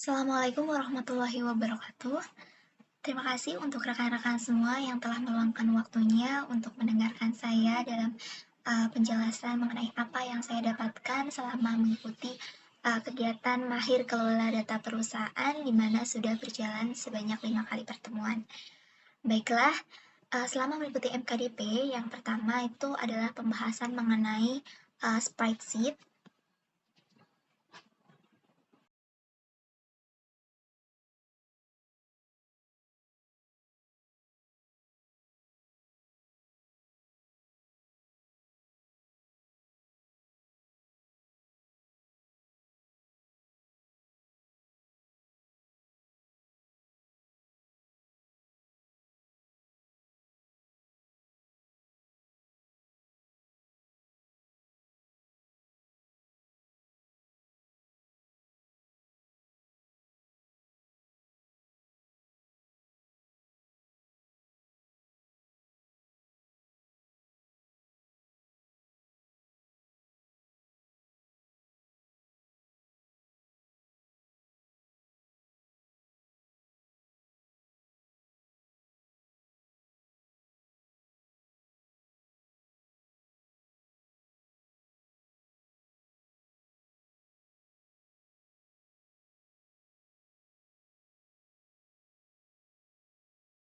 Assalamualaikum warahmatullahi wabarakatuh. Terima kasih untuk rekan-rekan semua yang telah meluangkan waktunya untuk mendengarkan saya dalam penjelasan mengenai apa yang saya dapatkan selama mengikuti kegiatan Mahir Kelola Data Perusahaan di mana sudah berjalan sebanyak 5 kali pertemuan. Baiklah, selama mengikuti MKDP, yang pertama itu adalah pembahasan mengenai spreadsheet.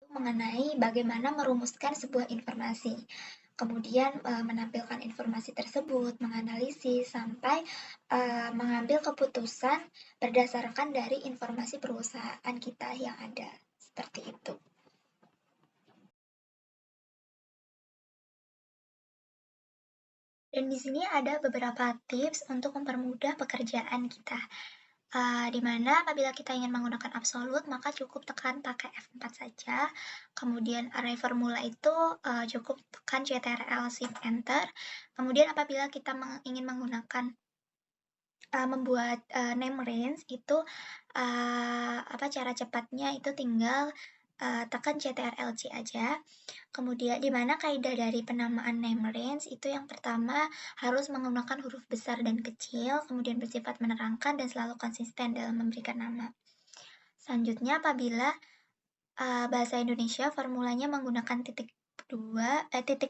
Mengenai bagaimana merumuskan sebuah informasi, kemudian menampilkan informasi tersebut, menganalisis, sampai mengambil keputusan berdasarkan dari informasi perusahaan kita yang ada. Seperti itu. Dan di sini ada beberapa tips untuk mempermudah pekerjaan kita. Di mana apabila kita ingin menggunakan absolut, maka cukup tekan pakai F4 saja. Kemudian array formula itu cukup tekan Ctrl Shift Enter. Kemudian apabila kita ingin menggunakan membuat name range itu cara cepatnya itu tinggal tekan Ctrl+C aja. Kemudian di mana kaidah dari penamaan name range itu yang pertama harus menggunakan huruf besar dan kecil, kemudian bersifat menerangkan dan selalu konsisten dalam memberikan nama. Selanjutnya apabila bahasa Indonesia formulanya menggunakan titik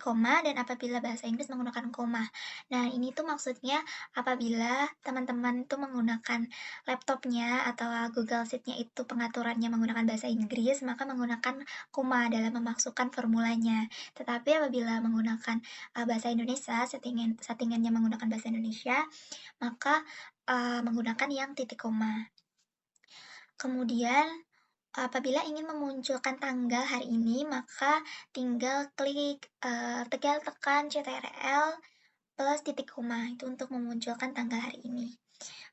koma, dan apabila bahasa Inggris menggunakan koma. Nah, ini tuh maksudnya apabila teman-teman tuh menggunakan laptopnya atau Google Sheet-nya itu pengaturannya menggunakan bahasa Inggris, maka menggunakan koma dalam memasukkan formulanya. Tetapi apabila menggunakan bahasa Indonesia, settingannya menggunakan bahasa Indonesia, maka menggunakan yang titik koma. Kemudian apabila ingin memunculkan tanggal hari ini, maka tinggal tekan Ctrl plus titik koma itu untuk memunculkan tanggal hari ini.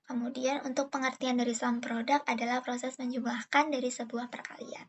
Kemudian untuk pengertian dari sum product adalah proses menjumlahkan dari sebuah perkalian.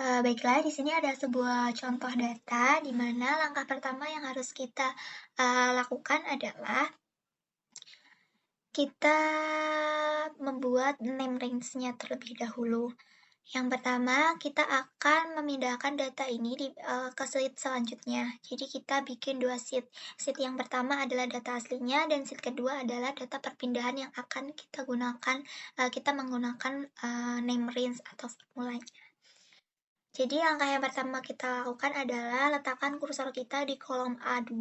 Baiklah, di sini ada sebuah contoh data di mana langkah pertama yang harus kita lakukan adalah kita membuat name range-nya terlebih dahulu. Yang pertama, kita akan memindahkan data ini ke sheet selanjutnya. Jadi kita bikin dua sheet. Sheet yang pertama adalah data aslinya dan sheet kedua adalah data perpindahan yang akan kita gunakan, kita menggunakan name range atau formulanya. Jadi langkah yang pertama kita lakukan adalah letakkan kursor kita di kolom A2,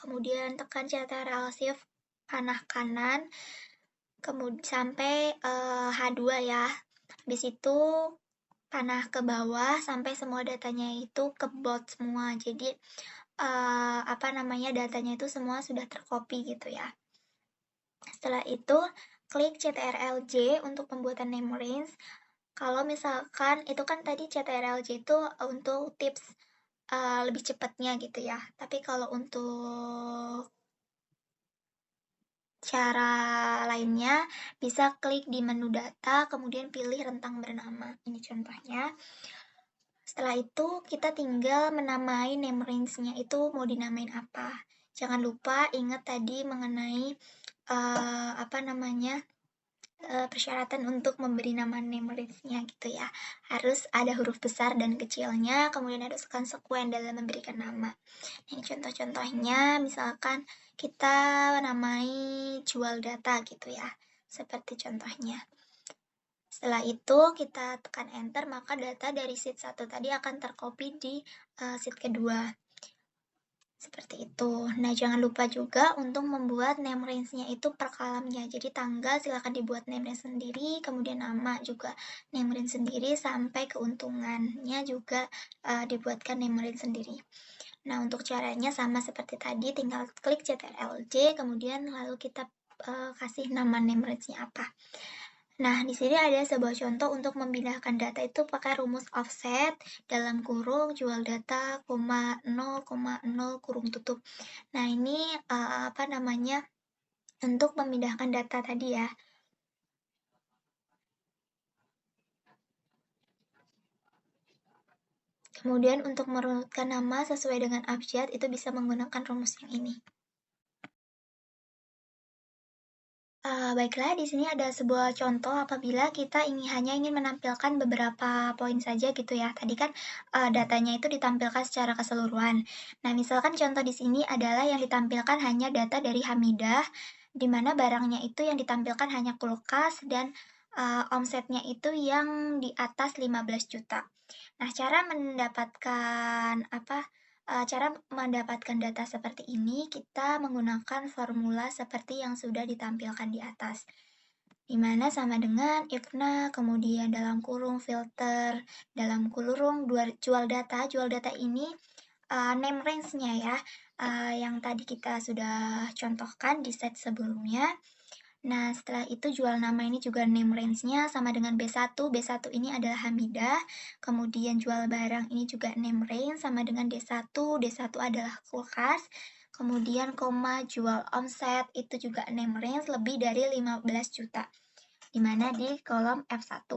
kemudian tekan Ctrl Shift panah kanan, kemudian sampai H2 ya. Habis itu panah ke bawah sampai semua datanya itu ke bold semua. Jadi datanya itu semua sudah tercopy gitu ya. Setelah itu klik Ctrl J untuk pembuatan name range. Kalau misalkan itu kan tadi Ctrl J itu untuk tips lebih cepatnya gitu ya. Tapi kalau untuk cara lainnya bisa klik di menu data, kemudian pilih rentang bernama. Ini contohnya. Setelah itu kita tinggal menamai name range-nya itu mau dinamain apa. Jangan lupa ingat tadi mengenai persyaratan untuk memberi nama name range-nya gitu ya. Harus ada huruf besar dan kecilnya, kemudian harus konsekuen dalam memberikan nama. Ini contoh-contohnya, misalkan kita namai jual data gitu ya, seperti contohnya. Setelah itu kita tekan enter, maka data dari sheet 1 tadi akan tercopy di sheet kedua. Seperti itu. Nah, jangan lupa juga untuk membuat name range-nya itu per kolomnya. Jadi tanggal silakan dibuat name range sendiri, kemudian nama juga name range sendiri, sampai keuntungannya juga dibuatkan name range sendiri. Nah, untuk caranya sama seperti tadi, tinggal klik Ctrl J, kemudian lalu kita kasih nama name range-nya apa. Nah, di sini ada sebuah contoh untuk memindahkan data itu pakai rumus offset dalam kurung jual data, 0,0 kurung tutup. Nah, ini untuk memindahkan data tadi ya. Kemudian untuk merunutkan nama sesuai dengan abjad itu bisa menggunakan rumus yang ini. Baiklah, di sini ada sebuah contoh apabila kita hanya ingin menampilkan beberapa poin saja gitu ya. Tadi kan datanya itu ditampilkan secara keseluruhan. Nah, misalkan contoh di sini adalah yang ditampilkan hanya data dari Hamidah, di mana barangnya itu yang ditampilkan hanya kulkas dan omsetnya itu yang di atas 15 juta. Nah, cara mendapatkan data seperti ini, kita menggunakan formula seperti yang sudah ditampilkan di atas, di mana sama dengan IFNA, kemudian dalam kurung filter, dalam kurung jual data ini name range-nya ya, yang tadi kita sudah contohkan di set sebelumnya. Nah, setelah itu jual nama ini juga name range-nya sama dengan B1. B1 ini adalah Hamidah. Kemudian jual barang ini juga name range sama dengan D1. D1 adalah kulkas. Kemudian koma jual omset itu juga name range lebih dari 15 juta. Di mana di kolom F1.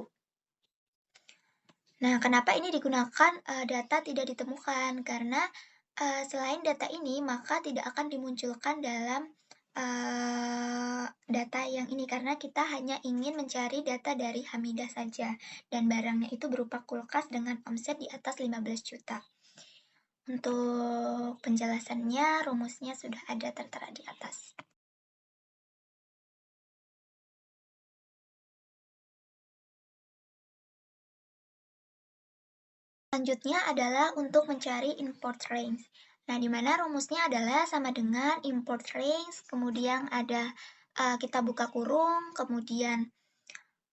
Nah, kenapa ini digunakan data tidak ditemukan? Karena selain data ini, maka tidak akan dimunculkan dalam data yang ini karena kita hanya ingin mencari data dari Hamidah saja dan barangnya itu berupa kulkas dengan omset di atas 15 juta. Untuk penjelasannya, rumusnya sudah ada tertera di atas. Selanjutnya adalah untuk mencari import range. Nah, di mana rumusnya adalah sama dengan import range, kemudian ada kita buka kurung, kemudian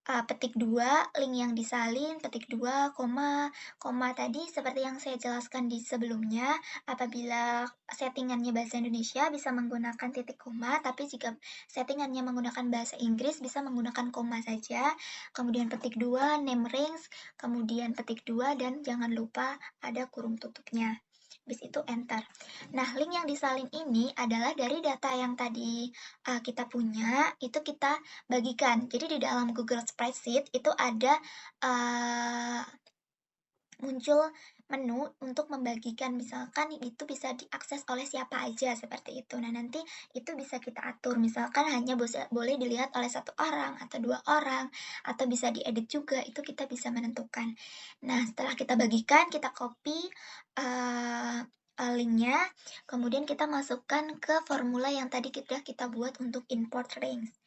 petik 2, link yang disalin, petik 2, koma tadi seperti yang saya jelaskan di sebelumnya, apabila settingannya bahasa Indonesia bisa menggunakan titik koma, tapi jika settingannya menggunakan bahasa Inggris bisa menggunakan koma saja, kemudian petik 2, name range, kemudian petik 2, dan jangan lupa ada kurung tutupnya. Habis itu enter. Nah, link yang disalin ini adalah dari data yang tadi kita punya, itu kita bagikan. Jadi di dalam Google Spreadsheet itu ada muncul menu untuk membagikan, misalkan itu bisa diakses oleh siapa aja seperti itu. Nah, nanti itu bisa kita atur, misalkan hanya boleh dilihat oleh satu orang atau dua orang, atau bisa diedit juga, itu kita bisa menentukan. Nah, setelah kita bagikan, kita copy uh, linknya, kemudian kita masukkan ke formula yang tadi kita buat untuk import links.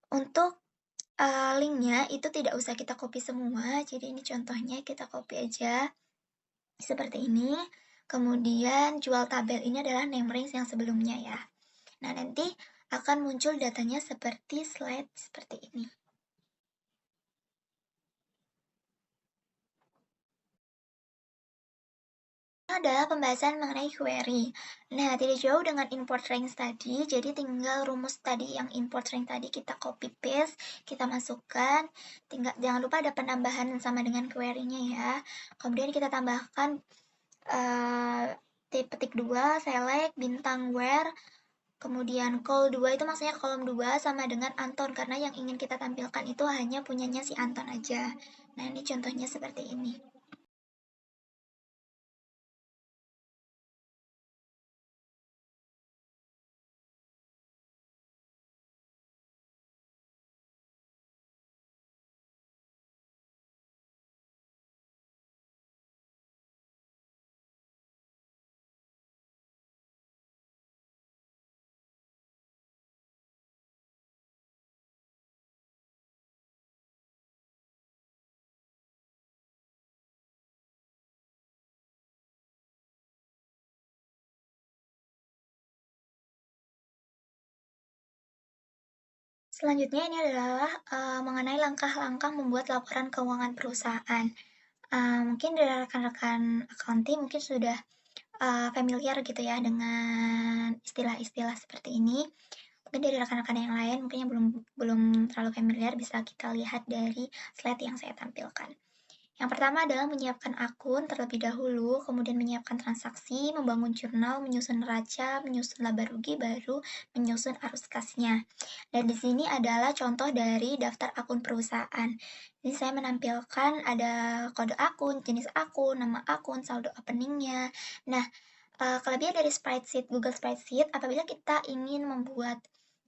Untuk linknya itu tidak usah kita copy semua, jadi ini contohnya kita copy aja seperti ini. Kemudian jual tabel ini adalah name range yang sebelumnya ya. Nah, nanti akan muncul datanya seperti slide seperti ini. Adalah pembahasan mengenai query. Nah, tidak jauh dengan import range tadi, jadi tinggal rumus tadi yang import range tadi kita copy paste, kita masukkan. Tinggal jangan lupa ada penambahan sama dengan query-nya ya. Kemudian kita tambahkan petik 2, select, bintang where, kemudian call 2 itu maksudnya kolom 2 sama dengan Anton, karena yang ingin kita tampilkan itu hanya punyanya si Anton aja. Nah, ini contohnya seperti ini. Selanjutnya ini adalah mengenai langkah-langkah membuat laporan keuangan perusahaan. Mungkin dari rekan-rekan accounting mungkin sudah familiar gitu ya dengan istilah-istilah seperti ini. Mungkin dari rekan-rekan yang lain mungkin yang belum terlalu familiar bisa kita lihat dari slide yang saya tampilkan. Yang pertama adalah menyiapkan akun terlebih dahulu, kemudian menyiapkan transaksi, membangun jurnal, menyusun neraca, menyusun laba rugi, baru menyusun arus kasnya. Dan di sini adalah contoh dari daftar akun perusahaan. Ini saya menampilkan ada kode akun, jenis akun, nama akun, saldo openingnya. Nah, kelebihan dari spreadsheet, Google Spreadsheet, apabila kita ingin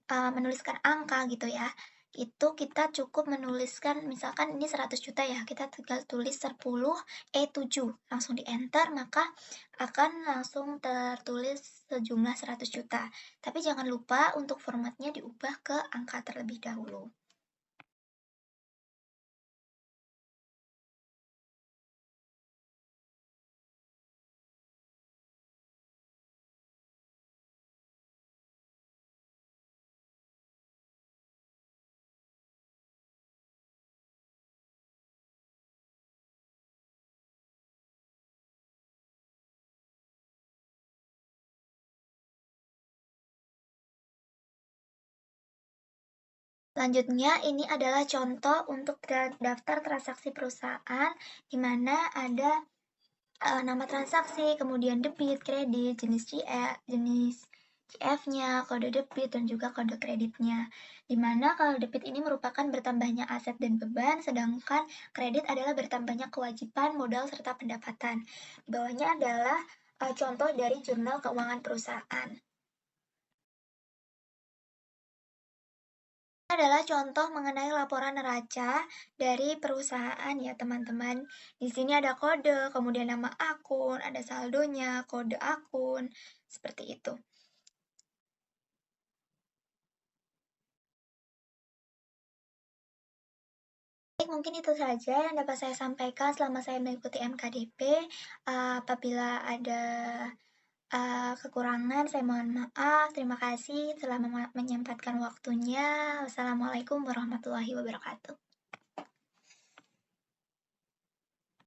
menuliskan angka gitu ya, itu kita cukup menuliskan, misalkan ini 100 juta ya, kita tinggal tulis 10 E7, langsung di enter, maka akan langsung tertulis sejumlah 100 juta. Tapi jangan lupa untuk formatnya diubah ke angka terlebih dahulu. Selanjutnya, ini adalah contoh untuk daftar transaksi perusahaan, di mana ada nama transaksi, kemudian debit, kredit, jenis CF-nya, kode debit, dan juga kode kreditnya. Dimana kalau debit ini merupakan bertambahnya aset dan beban, sedangkan kredit adalah bertambahnya kewajiban, modal, serta pendapatan. Di bawahnya adalah contoh dari jurnal keuangan perusahaan. Adalah contoh mengenai laporan neraca dari perusahaan ya teman-teman. Di sini ada kode, kemudian nama akun, ada saldonya, kode akun, seperti itu. Baik, mungkin itu saja yang dapat saya sampaikan selama saya mengikuti MKDP. Apabila ada kekurangan, saya mohon maaf. Terima kasih telah menyempatkan waktunya. Wassalamualaikum warahmatullahi wabarakatuh.